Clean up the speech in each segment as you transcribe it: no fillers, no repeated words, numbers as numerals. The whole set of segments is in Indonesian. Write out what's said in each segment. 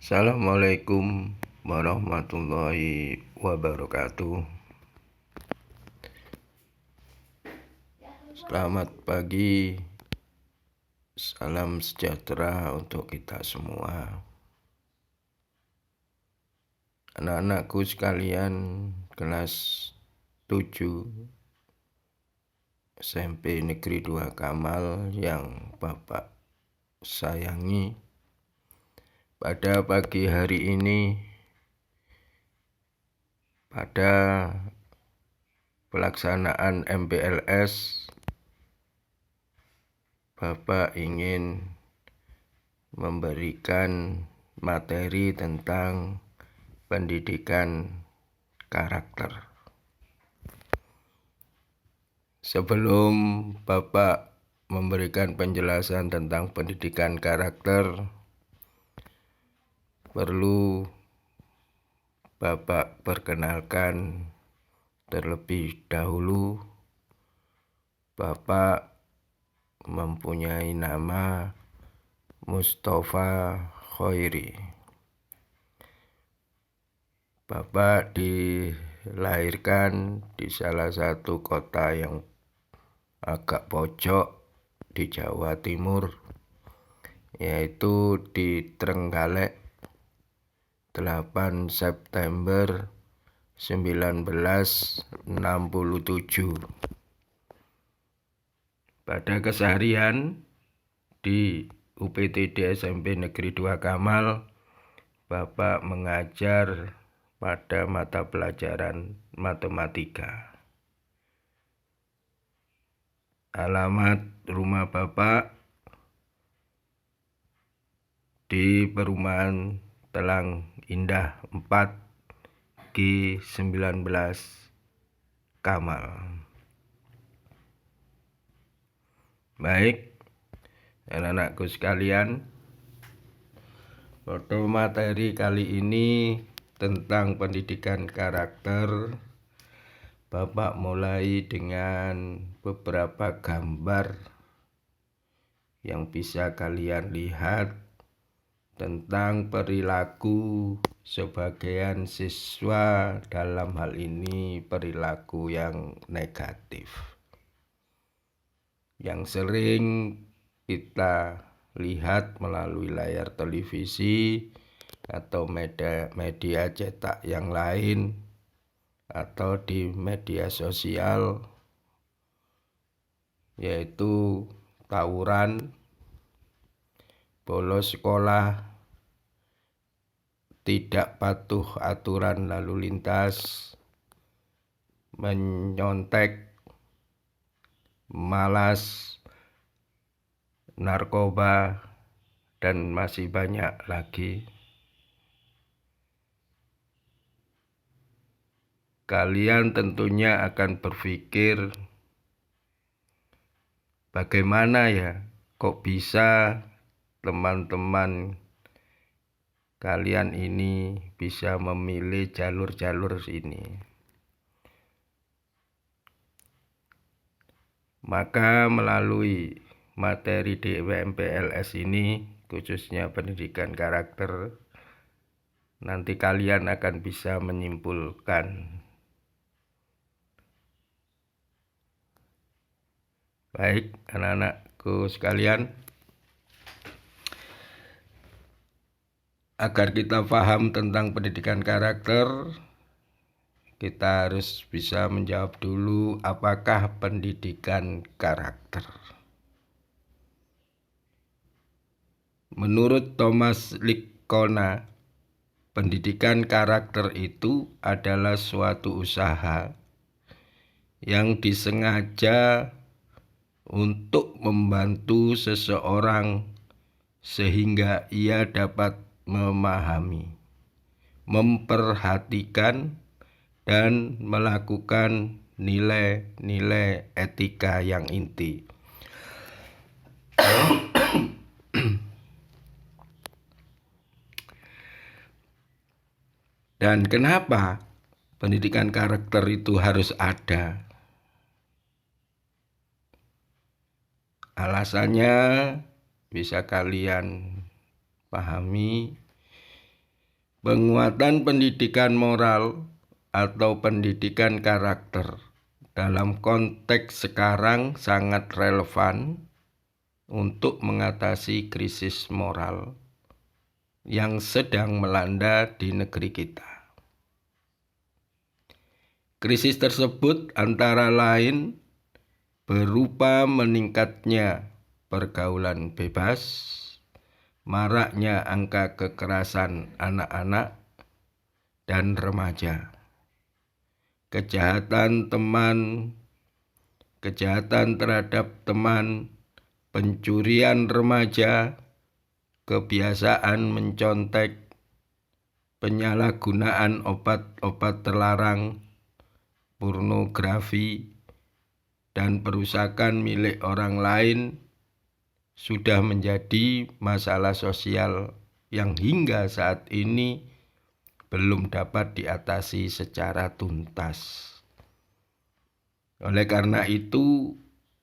Assalamualaikum warahmatullahi wabarakatuh. Selamat pagi, salam sejahtera untuk kita semua. Anak-anakku sekalian kelas 7 SMP Negeri 2 Kamal yang Bapak sayangi. Pada pagi hari ini, pada pelaksanaan MPLS, Bapak ingin memberikan materi tentang pendidikan karakter. Sebelum Bapak memberikan penjelasan tentang pendidikan karakter, perlu Bapak perkenalkan terlebih dahulu. Bapak mempunyai nama Mustafa Khoiri. Bapak dilahirkan di salah satu kota yang agak pojok di Jawa Timur, yaitu di Trenggalek, 8 September 1967. Pada keseharian di UPTD SMP Negeri 2 Kamal, Bapak mengajar pada mata pelajaran matematika. Alamat rumah Bapak di Perumahan Telang Indah 4 G19 Kamal. Baik, anak-anakku sekalian, foto materi kali ini tentang pendidikan karakter. Bapak mulai dengan beberapa gambar yang bisa kalian lihat tentang perilaku sebagian siswa, dalam hal ini perilaku yang negatif, yang sering kita lihat melalui layar televisi atau media cetak yang lain atau di media sosial, yaitu tawuran, bolos sekolah, tidak patuh aturan lalu lintas, menyontek, malas, narkoba, dan masih banyak lagi. Kalian tentunya akan berpikir, bagaimana ya kok bisa teman-teman kalian ini bisa memilih jalur-jalur ini. Maka melalui materi di MPLS ini, khususnya pendidikan karakter, nanti kalian akan bisa menyimpulkan. Baik, anak-anakku sekalian, agar kita paham tentang pendidikan karakter, kita harus bisa menjawab dulu, apakah pendidikan karakter? Menurut Thomas Lickona, pendidikan karakter itu adalah suatu usaha yang disengaja untuk membantu seseorang sehingga ia dapat memahami, memperhatikan, dan melakukan nilai-nilai etika yang inti. Dan kenapa pendidikan karakter itu harus ada? Alasannya bisa kalian pahami, Penguatan pendidikan moral atau pendidikan karakter dalam konteks sekarang sangat relevan untuk mengatasi krisis moral yang sedang melanda di negeri kita. Krisis tersebut antara lain berupa meningkatnya pergaulan bebas, maraknya angka kekerasan anak-anak dan remaja, kejahatan terhadap teman, pencurian remaja, kebiasaan mencontek, penyalahgunaan obat-obat terlarang, pornografi, dan perusakan milik orang lain sudah menjadi masalah sosial yang hingga saat ini belum dapat diatasi secara tuntas. Oleh karena itu,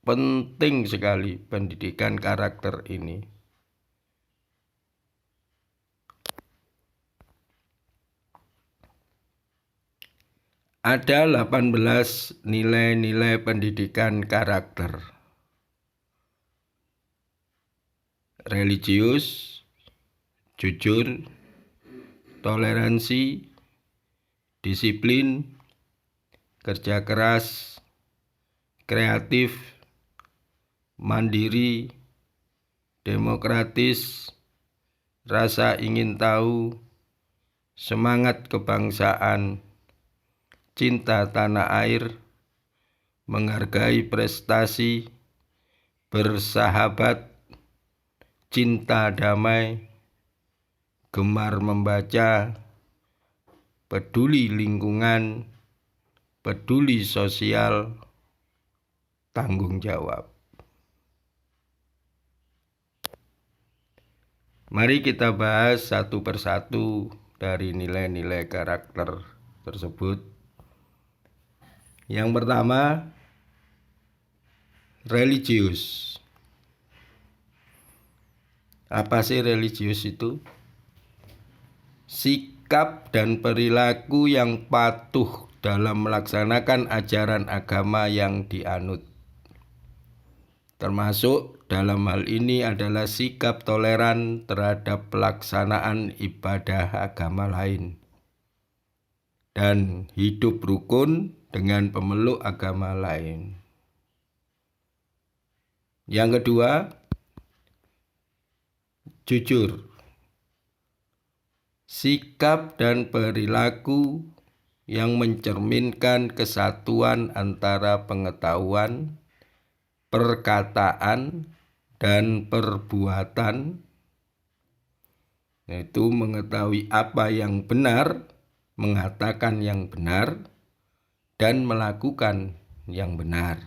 penting sekali pendidikan karakter ini. Ada 18 nilai-nilai pendidikan karakter. Religius, jujur, toleransi, disiplin, kerja keras, kreatif, mandiri, demokratis, rasa ingin tahu, semangat kebangsaan, cinta tanah air, menghargai prestasi, bersahabat, cinta damai, gemar membaca, peduli lingkungan, peduli sosial, tanggung jawab. Mari kita bahas satu persatu dari nilai-nilai karakter tersebut. Yang pertama, religius. Apa sih religius itu? Sikap dan perilaku yang patuh dalam melaksanakan ajaran agama yang dianut. Termasuk dalam hal ini adalah sikap toleran terhadap pelaksanaan ibadah agama lain dan hidup rukun dengan pemeluk agama lain. Yang kedua, jujur. Sikap dan perilaku yang mencerminkan kesatuan antara pengetahuan, perkataan, dan perbuatan, yaitu mengetahui apa yang benar, mengatakan yang benar, dan melakukan yang benar,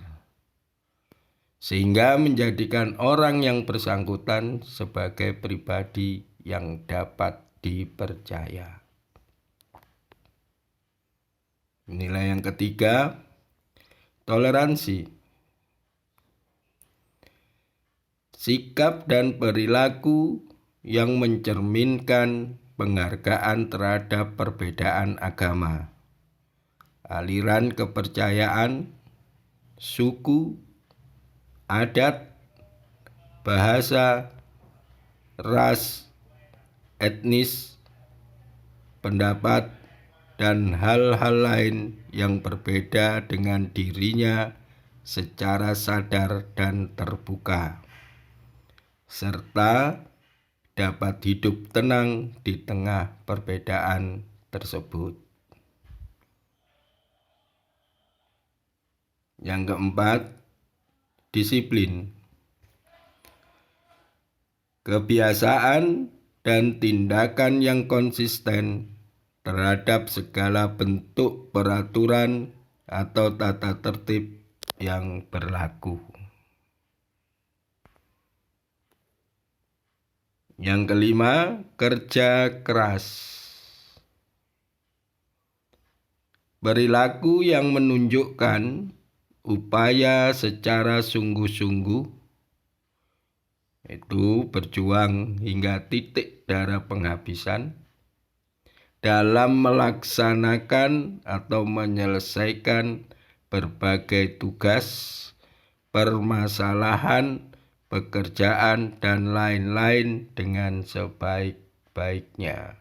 sehingga menjadikan orang yang bersangkutan sebagai pribadi yang dapat dipercaya. Nilai yang ketiga, toleransi. Sikap dan perilaku yang mencerminkan penghargaan terhadap perbedaan agama, aliran kepercayaan, suku, adat, bahasa, ras, etnis, pendapat, dan hal-hal lain yang berbeda dengan dirinya secara sadar dan terbuka, serta dapat hidup tenang di tengah perbedaan tersebut. Yang keempat, disiplin. Kebiasaan dan tindakan yang konsisten terhadap segala bentuk peraturan atau tata tertib yang berlaku. Yang kelima, kerja keras. Perilaku yang menunjukkan upaya secara sungguh-sungguh, itu berjuang hingga titik darah penghabisan, dalam melaksanakan atau menyelesaikan berbagai tugas, permasalahan, pekerjaan, dan lain-lain dengan sebaik-baiknya.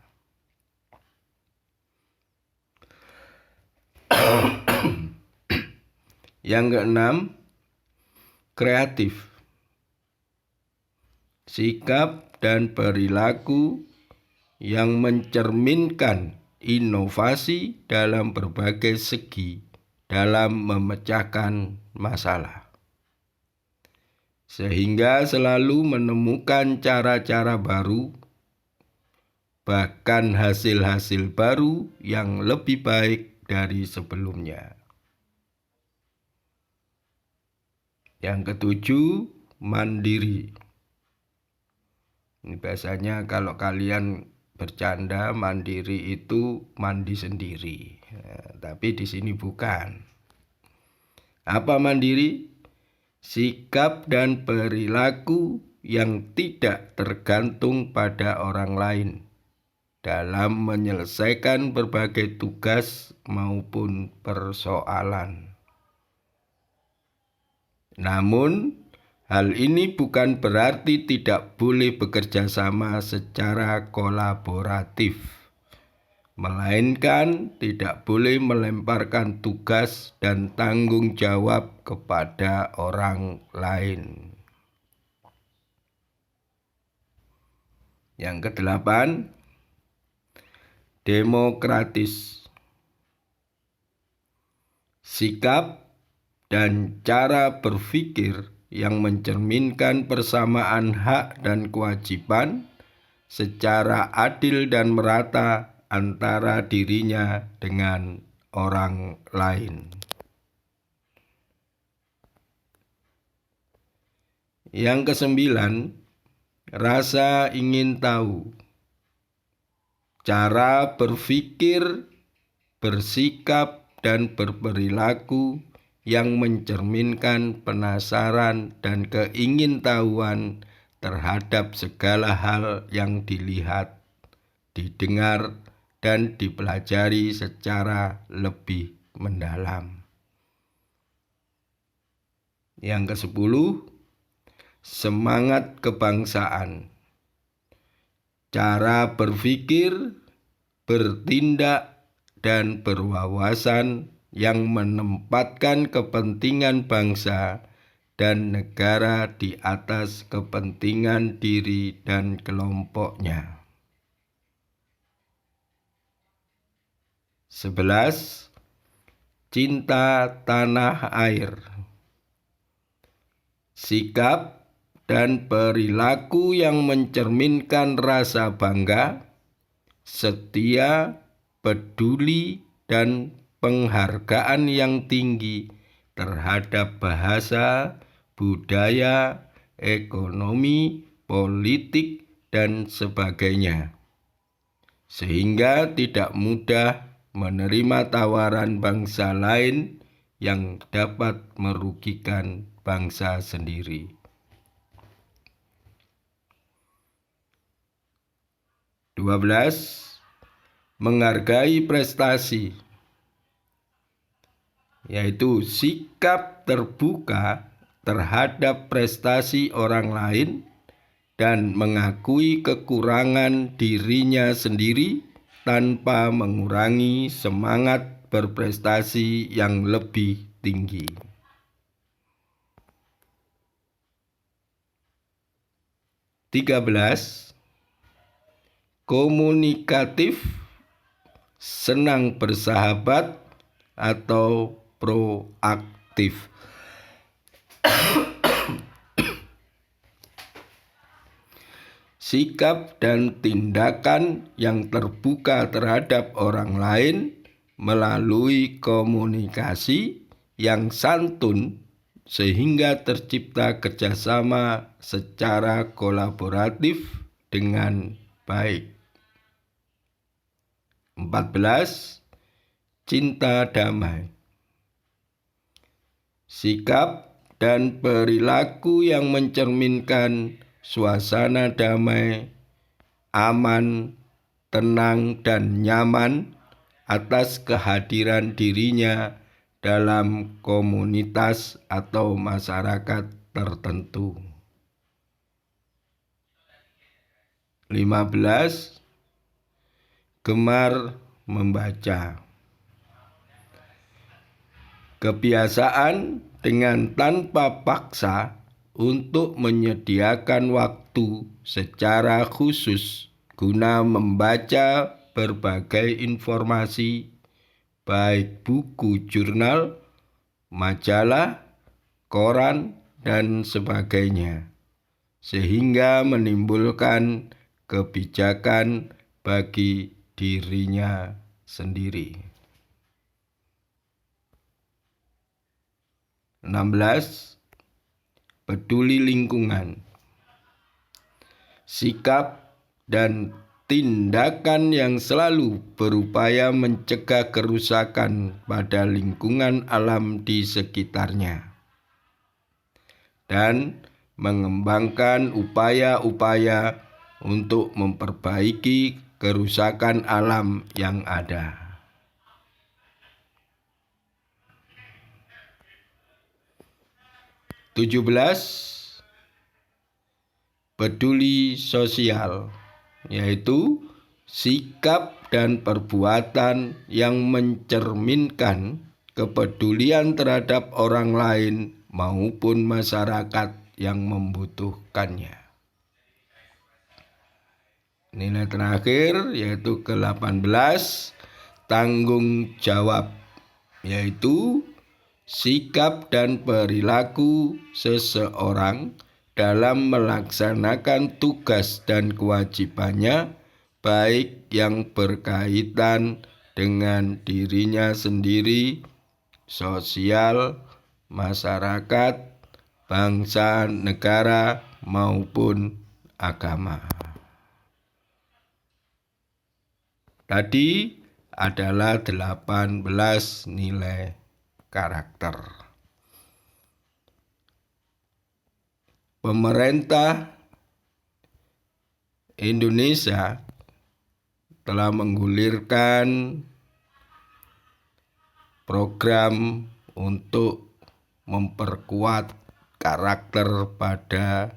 Yang keenam, kreatif. Sikap dan perilaku yang mencerminkan inovasi dalam berbagai segi dalam memecahkan masalah, sehingga selalu menemukan cara-cara baru, bahkan hasil-hasil baru yang lebih baik dari sebelumnya. Yang ketujuh, mandiri. Ini biasanya kalau kalian bercanda mandiri itu mandi sendiri, tapi di sini bukan. Apa mandiri? Sikap dan perilaku yang tidak tergantung pada orang lain dalam menyelesaikan berbagai tugas maupun persoalan. Namun, hal ini bukan berarti tidak boleh bekerja sama secara kolaboratif, melainkan tidak boleh melemparkan tugas dan tanggung jawab kepada orang lain. Yang kedelapan, demokratis. Sikap dan cara berpikir yang mencerminkan persamaan hak dan kewajiban secara adil dan merata antara dirinya dengan orang lain. Yang kesembilan, rasa ingin tahu. Cara berpikir, bersikap, dan berperilaku yang mencerminkan penasaran dan keingintahuan terhadap segala hal yang dilihat, didengar, dan dipelajari secara lebih mendalam. Yang kesepuluh, semangat kebangsaan. Cara berpikir, bertindak, dan berwawasan yang menempatkan kepentingan bangsa dan negara di atas kepentingan diri dan kelompoknya. 11. Cinta tanah air. Sikap dan perilaku yang mencerminkan rasa bangga, setia, peduli, dan penghargaan yang tinggi terhadap bahasa, budaya, ekonomi, politik, dan sebagainya, sehingga tidak mudah menerima tawaran bangsa lain yang dapat merugikan bangsa sendiri. 12. Menghargai prestasi, yaitu sikap terbuka terhadap prestasi orang lain dan mengakui kekurangan dirinya sendiri tanpa mengurangi semangat berprestasi yang lebih tinggi. 13. Komunikatif, senang bersahabat atau proaktif. Sikap dan tindakan yang terbuka terhadap orang lain melalui komunikasi yang santun sehingga tercipta kerjasama secara kolaboratif dengan baik. 14. Cinta damai. Sikap dan perilaku yang mencerminkan suasana damai, aman, tenang, dan nyaman atas kehadiran dirinya dalam komunitas atau masyarakat tertentu. 15. Gemar membaca. Kebiasaan dengan tanpa paksa untuk menyediakan waktu secara khusus guna membaca berbagai informasi, baik buku jurnal, majalah, koran, dan sebagainya, sehingga menimbulkan kebijakan bagi dirinya sendiri. 16. Peduli lingkungan. Sikap dan tindakan yang selalu berupaya mencegah kerusakan pada lingkungan alam di sekitarnya dan mengembangkan upaya-upaya untuk memperbaiki kerusakan alam yang ada. 17. Peduli sosial, yaitu sikap dan perbuatan yang mencerminkan kepedulian terhadap orang lain maupun masyarakat yang membutuhkannya. Nilai terakhir yaitu ke-18, tanggung jawab, yaitu sikap dan perilaku seseorang dalam melaksanakan tugas dan kewajibannya, baik yang berkaitan dengan dirinya sendiri, sosial, masyarakat, bangsa, negara, maupun agama. Tadi adalah 18 nilai karakter. Pemerintah Indonesia telah menggulirkan program untuk memperkuat karakter pada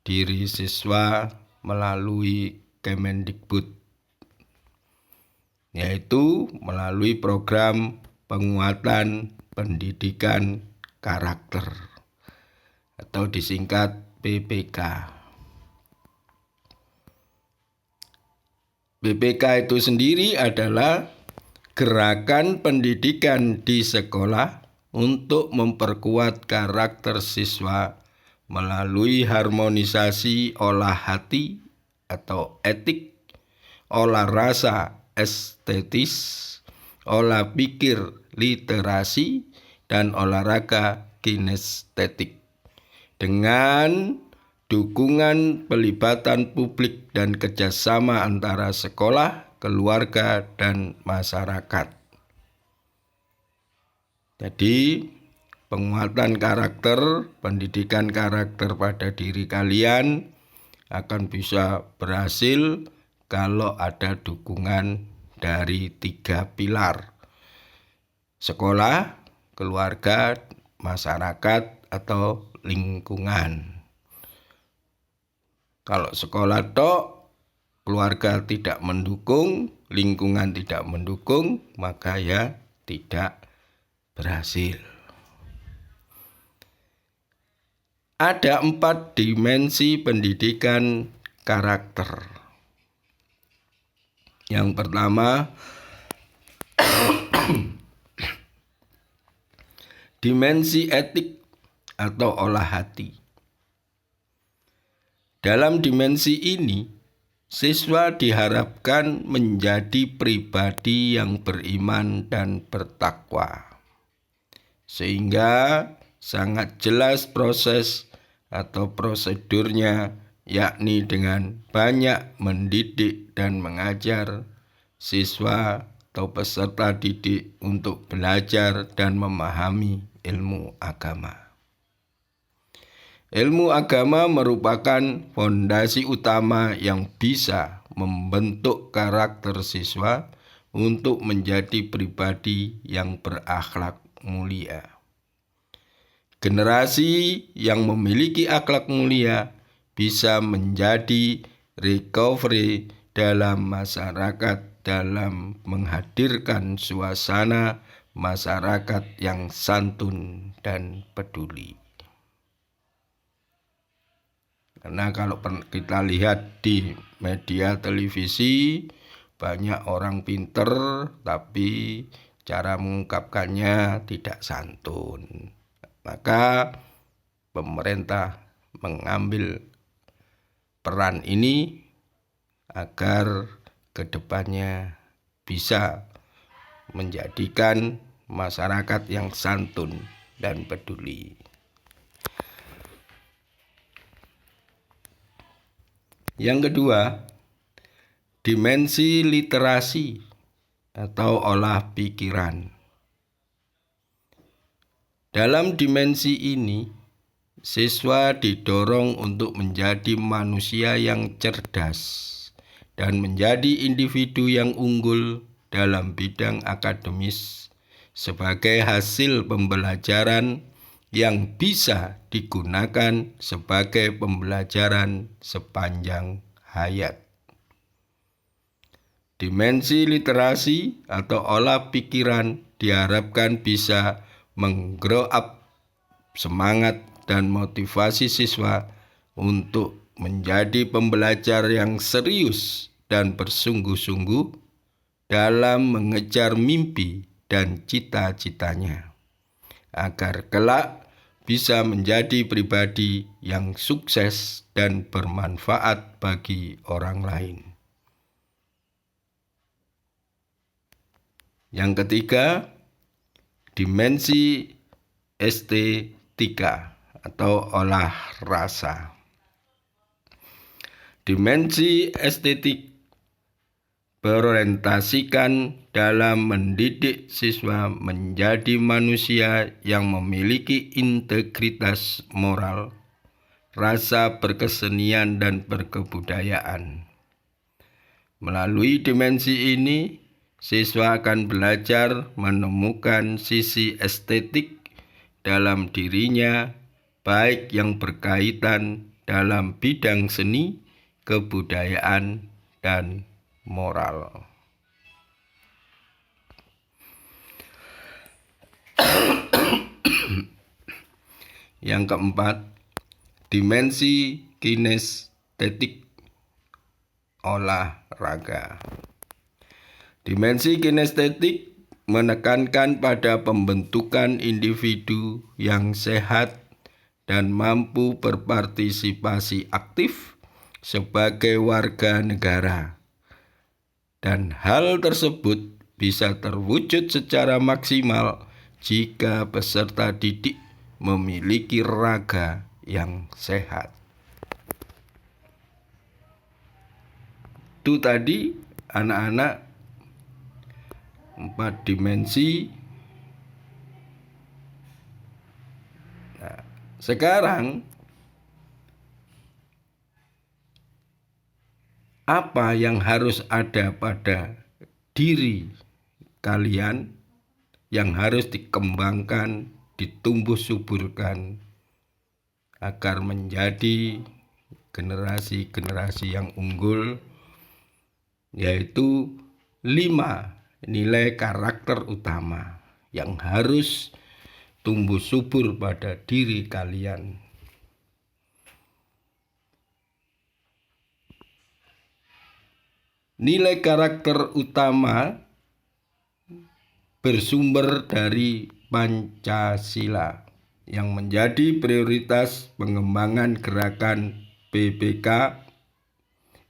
diri siswa melalui Kemendikbud, yaitu melalui program penguatan pendidikan karakter atau disingkat PPK. PPK itu sendiri adalah gerakan pendidikan di sekolah untuk memperkuat karakter siswa melalui harmonisasi olah hati atau etik, olah rasa estetis, olah pikir literasi, dan olahraga kinestetik, dengan dukungan pelibatan publik dan kerjasama antara sekolah, keluarga, dan masyarakat. Jadi, penguatan karakter, pendidikan karakter pada diri kalian akan bisa berhasil kalau ada dukungan dari 3 pilar: sekolah, keluarga, masyarakat, atau lingkungan. Kalau sekolah tok, keluarga tidak mendukung, lingkungan tidak mendukung, maka ya tidak berhasil. Ada 4 dimensi pendidikan karakter. Yang pertama, dimensi etik atau olah hati. Dalam dimensi ini, siswa diharapkan menjadi pribadi yang beriman dan bertakwa, sehingga sangat jelas proses atau prosedurnya, yakni dengan banyak mendidik dan mengajar siswa atau peserta didik untuk belajar dan memahami ilmu agama. Ilmu agama merupakan fondasi utama yang bisa membentuk karakter siswa untuk menjadi pribadi yang berakhlak mulia. Generasi yang memiliki akhlak mulia bisa menjadi recovery dalam masyarakat dalam menghadirkan suasana masyarakat yang santun dan peduli. Karena kalau kita lihat di media televisi, banyak orang pinter tapi cara mengungkapkannya tidak santun. Maka pemerintah mengambil peran ini agar kedepannya bisa menjadikan masyarakat yang santun dan peduli. Yang kedua, dimensi literasi atau olah pikiran. Dalam dimensi ini, siswa didorong untuk menjadi manusia yang cerdas dan menjadi individu yang unggul dalam bidang akademis sebagai hasil pembelajaran yang bisa digunakan sebagai pembelajaran sepanjang hayat. Dimensi literasi atau olah pikiran diharapkan bisa meng-grow up semangat dan motivasi siswa untuk menjadi pembelajar yang serius dan bersungguh-sungguh dalam mengejar mimpi dan cita-citanya, agar kelak bisa menjadi pribadi yang sukses dan bermanfaat bagi orang lain. Yang ketiga, dimensi estetika atau olah rasa. Dimensi estetik berorientasikan dalam mendidik siswa menjadi manusia yang memiliki integritas moral, rasa berkesenian dan berkebudayaan. Melalui dimensi ini, siswa akan belajar menemukan sisi estetik dalam dirinya, baik yang berkaitan dalam bidang seni, kebudayaan, dan moral. Yang keempat, dimensi kinestetik olahraga. Dimensi kinestetik menekankan pada pembentukan individu yang sehat dan mampu berpartisipasi aktif sebagai warga negara. Dan hal tersebut bisa terwujud secara maksimal jika peserta didik memiliki raga yang sehat. Itu tadi anak-anak 4 dimensi. Nah, sekarang apa yang harus ada pada diri kalian yang harus dikembangkan, ditumbuh suburkan agar menjadi generasi-generasi yang unggul, yaitu 5 nilai karakter utama yang harus tumbuh subur pada diri kalian. Nilai karakter utama bersumber dari Pancasila yang menjadi prioritas pengembangan gerakan PBK,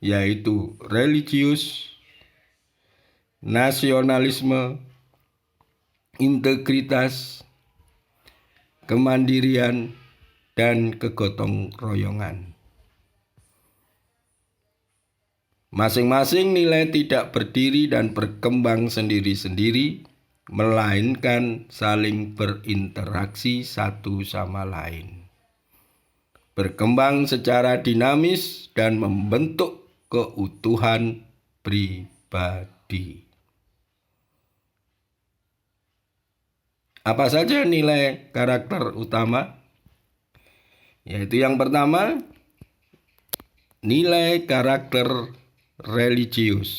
yaitu religius, nasionalisme, integritas, kemandirian, dan kegotong royongan. Masing-masing nilai tidak berdiri dan berkembang sendiri-sendiri, melainkan saling berinteraksi satu sama lain. Berkembang secara dinamis dan membentuk keutuhan pribadi. Apa saja nilai karakter utama? Yaitu yang pertama, nilai karakter religius.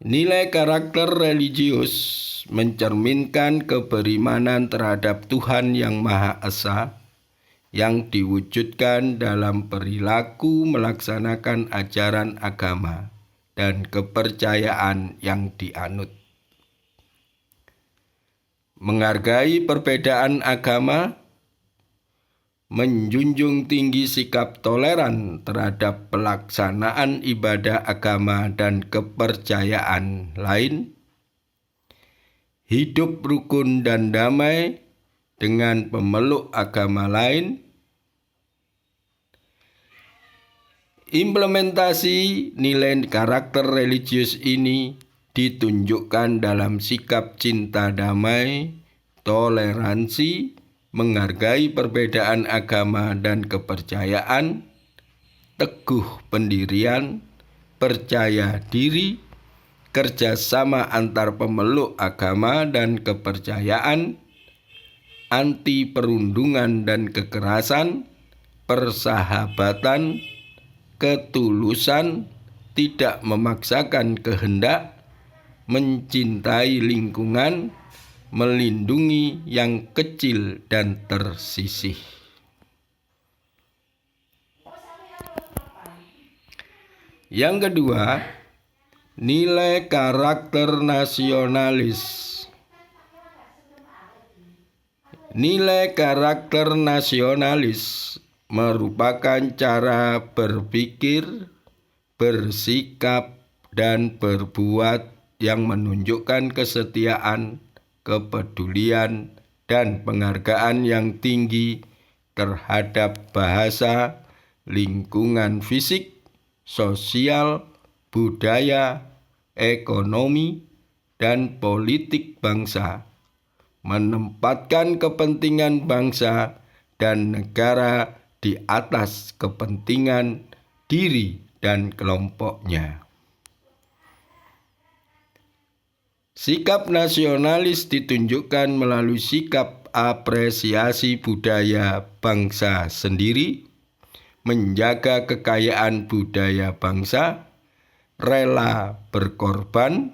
Nilai karakter religius mencerminkan keberimanan terhadap Tuhan yang Maha Esa yang diwujudkan dalam perilaku melaksanakan ajaran agama dan kepercayaan yang dianut. Menghargai perbedaan agama, menjunjung tinggi sikap toleran terhadap pelaksanaan ibadah agama dan kepercayaan lain, hidup rukun dan damai dengan pemeluk agama lain, implementasi nilai karakter religius ini ditunjukkan dalam sikap cinta damai, toleransi, menghargai perbedaan agama dan kepercayaan, teguh pendirian, percaya diri, kerjasama antar pemeluk agama dan kepercayaan, anti perundungan dan kekerasan, persahabatan, ketulusan, tidak memaksakan kehendak, mencintai lingkungan, melindungi yang kecil dan tersisih. Yang kedua, nilai karakter nasionalis. Nilai karakter nasionalis merupakan cara berpikir, bersikap, dan berbuat yang menunjukkan kesetiaan, kepedulian, dan penghargaan yang tinggi terhadap bahasa, lingkungan fisik, sosial, budaya, ekonomi, dan politik bangsa, menempatkan kepentingan bangsa dan negara di atas kepentingan diri dan kelompoknya. Sikap nasionalis ditunjukkan melalui sikap apresiasi budaya bangsa sendiri, menjaga kekayaan budaya bangsa, rela berkorban,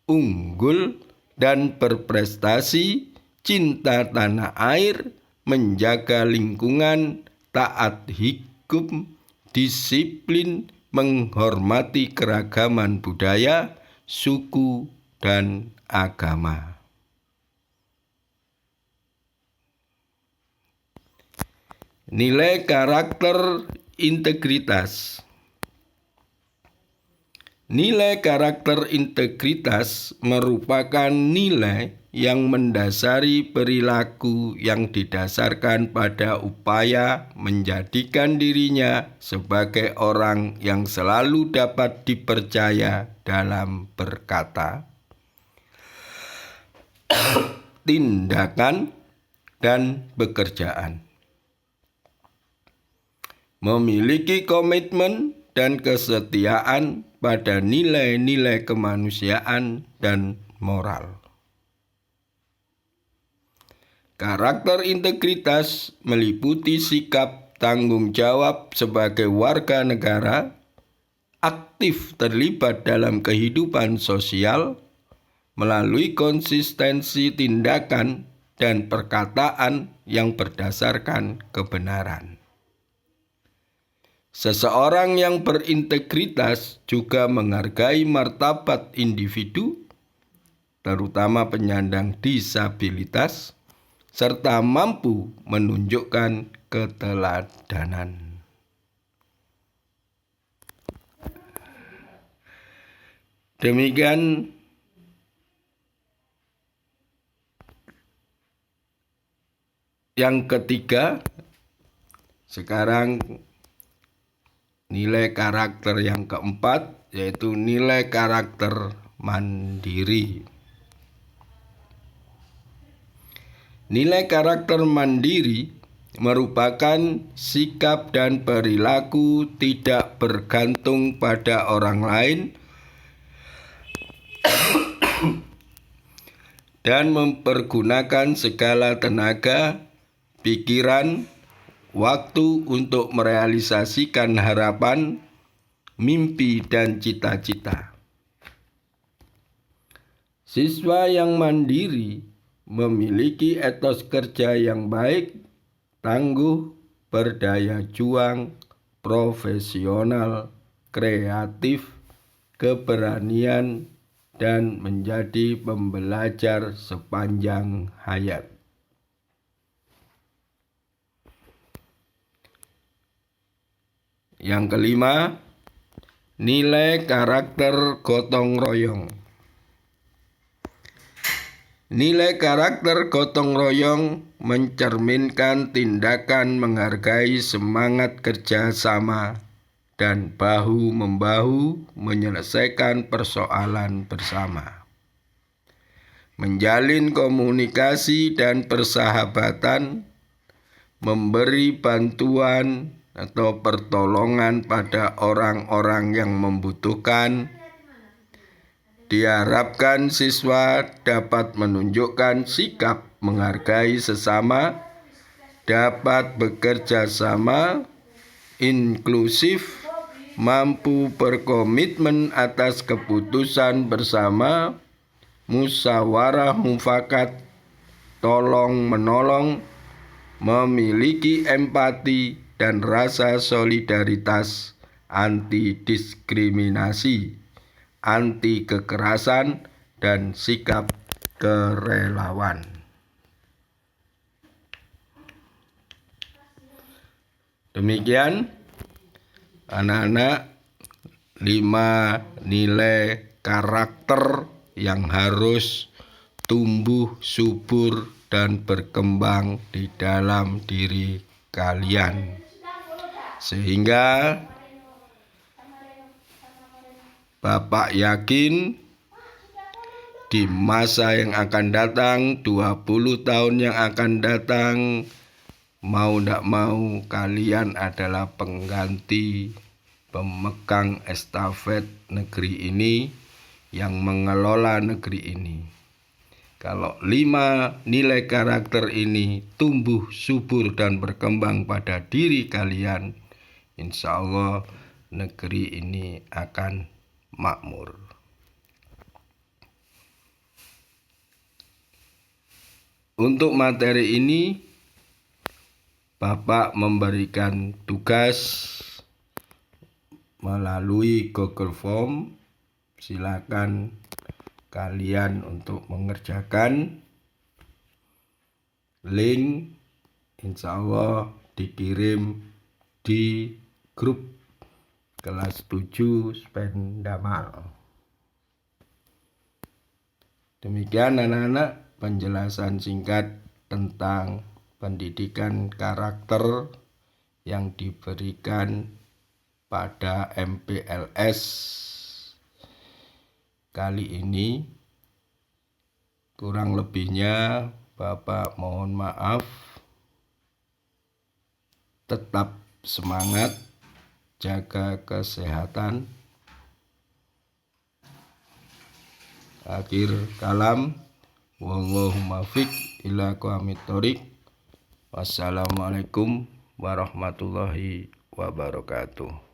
unggul dan berprestasi, cinta tanah air, menjaga lingkungan, taat hukum, disiplin, menghormati keragaman budaya, suku, dan agama. Nilai karakter integritas. Nilai karakter integritas merupakan nilai yang mendasari perilaku yang didasarkan pada upaya menjadikan dirinya sebagai orang yang selalu dapat dipercaya dalam berkata, tindakan, dan pekerjaan. Memiliki komitmen dan kesetiaan pada nilai-nilai kemanusiaan dan moral. Karakter integritas meliputi sikap tanggung jawab sebagai warga negara, aktif terlibat dalam kehidupan sosial, melalui konsistensi tindakan dan perkataan yang berdasarkan kebenaran. Seseorang yang berintegritas juga menghargai martabat individu, terutama penyandang disabilitas, serta mampu menunjukkan keteladanan. Demikian yang ketiga. Sekarang nilai karakter yang keempat, yaitu nilai karakter mandiri. Nilai karakter mandiri merupakan sikap dan perilaku tidak bergantung pada orang lain dan mempergunakan segala tenaga, pikiran, waktu untuk merealisasikan harapan, mimpi, dan cita-cita. Siswa yang mandiri memiliki etos kerja yang baik, tangguh, berdaya juang, profesional, kreatif, keberanian, dan menjadi pembelajar sepanjang hayat. Yang kelima, nilai karakter gotong royong. Nilai karakter gotong royong mencerminkan tindakan menghargai semangat kerjasama dan bahu-membahu menyelesaikan persoalan bersama. Menjalin komunikasi dan persahabatan, memberi bantuan atau pertolongan pada orang-orang yang membutuhkan. Diharapkan siswa dapat menunjukkan sikap menghargai sesama, dapat bekerja sama, inklusif, mampu berkomitmen atas keputusan bersama, musyawarah mufakat, tolong-menolong, memiliki empati dan rasa solidaritas, anti diskriminasi, anti kekerasan, dan sikap kerelawan. Demikian anak-anak 5 nilai karakter yang harus tumbuh subur dan berkembang di dalam diri kalian, sehingga Bapak yakin di masa yang akan datang, 20 tahun yang akan datang, mau tidak mau kalian adalah pengganti pemegang estafet negeri ini yang mengelola negeri ini. Kalau 5 nilai karakter ini tumbuh subur dan berkembang pada diri kalian, insya Allah negeri ini akan makmur. Untuk materi ini, Bapak memberikan tugas melalui Google Form. Silakan kalian untuk mengerjakan. Link insya Allah dikirim di grup kelas 7 Spendamal. Demikian anak-anak penjelasan singkat tentang pendidikan karakter yang diberikan pada MPLS kali ini. Kurang lebihnya Bapak mohon maaf. Tetap semangat, jaga kesehatan. Akhir kalam, wallahu muwaffiq ila aqwamit thoriq. Wassalamualaikum warahmatullahi wabarakatuh.